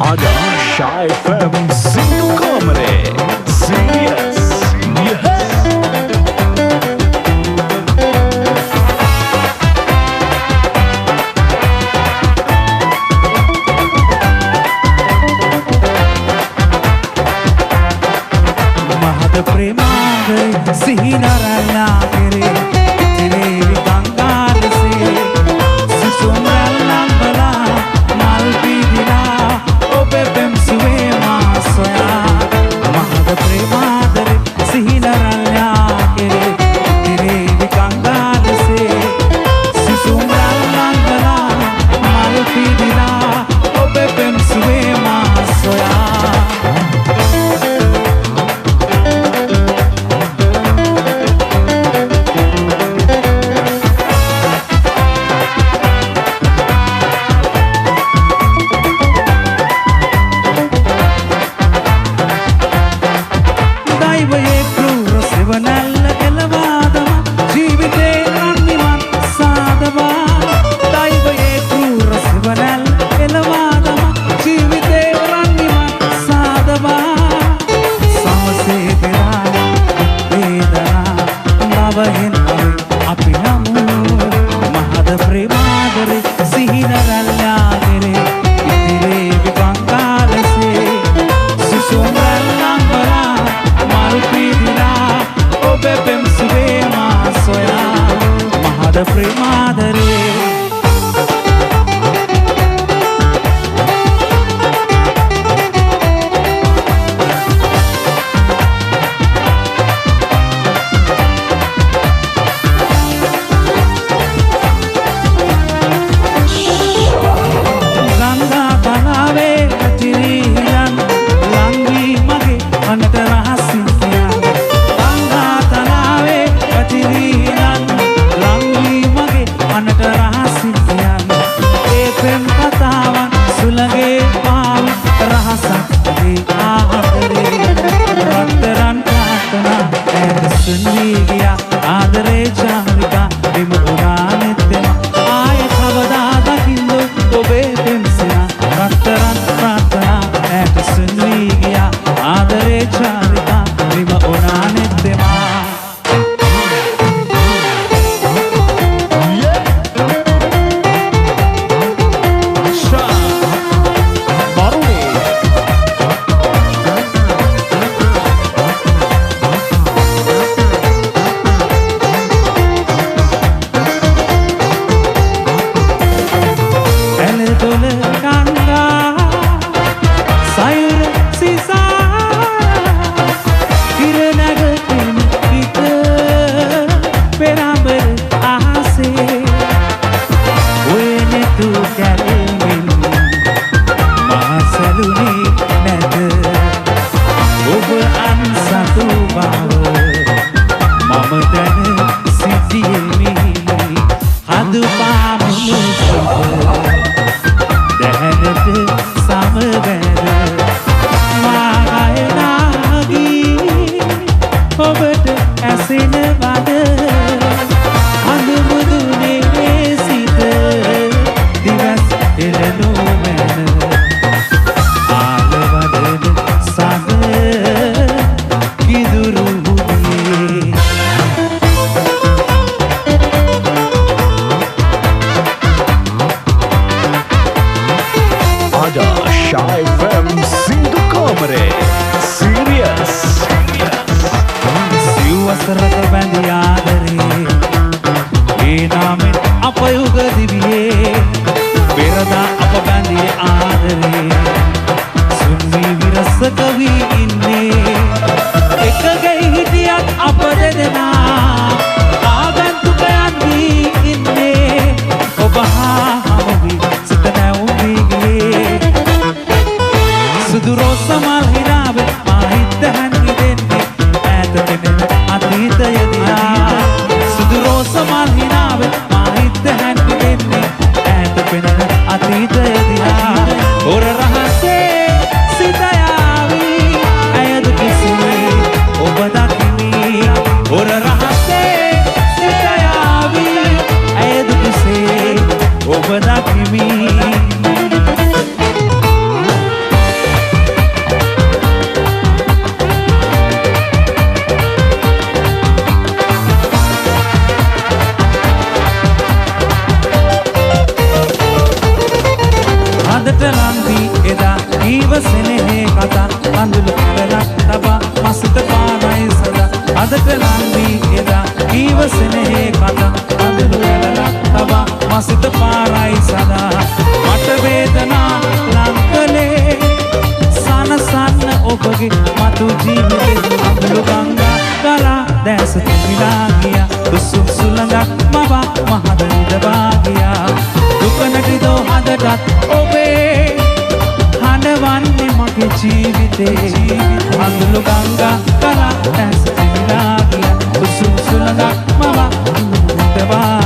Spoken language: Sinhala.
Ada Shy FM Single Comedy Serious Mahada premade sihinarala kere tere gangad se susumrala bala malpidila obe bemsuwe masoya Mahada premade sihinarala kere tere gangad se susumrala bala malpidila obe bemsuwe masoya Shy FM Single Comedy Serious සිව්වසරක බැඳි ආදරේ ඒ නාමෙන් අප යුග දිවියේ පෙරදා අප බැඳි ආදරේ සුන්වි විරසක වී ඉන්නේ එක ගෙයි හිටියත් අප දෙදෙනා ආගන්තුකයන් වී ඉන්නේ ඔබ හා හමු වී සිත නැවුම් වී සුදු රෝස මල් හිනාවේ මා හිත හැන්වි දෙන්නේ ඈත පෙනෙන අතීතය දිහා සුදු රෝස මල් හිනාවේ මා හිත හැන්වි දෙන්නේ ඈත පෙනෙන අතීතය දිහා ඔර රහසේ සිත යාවි ඇයද කිසිවේ ඔබ දකිමි ඔර රහසේ සිත යාවි ඇයද කිසිවේ ඔබ දකිමි අදට ලන්දී එදා ඊවසෙනෙහි කතා කඳුළු කරලක් තබා මසිත පානයි සදා අදට ලන්දී එදා ඊවසෙනෙහි කතා කඳුළු කරලක් තබා මසිත පානයි සදා මට වේදනා ලංකලේ සනසන්න ඔබගේ මතු ජීවිතේ අඳුළු ගංගා ගලා දැස තිබිලා ගියා කුසුම් සුළඟක් මවා මහද නිදවා ගියා දුක නැතිදෝ හදටත් ඔබේ හඬවන්නේ මගේ ජීවිතේ අඳුළු ගංගා ගලා දැස තිබිලා ගියා කුසුම් සුළඟක් මවා නිදවා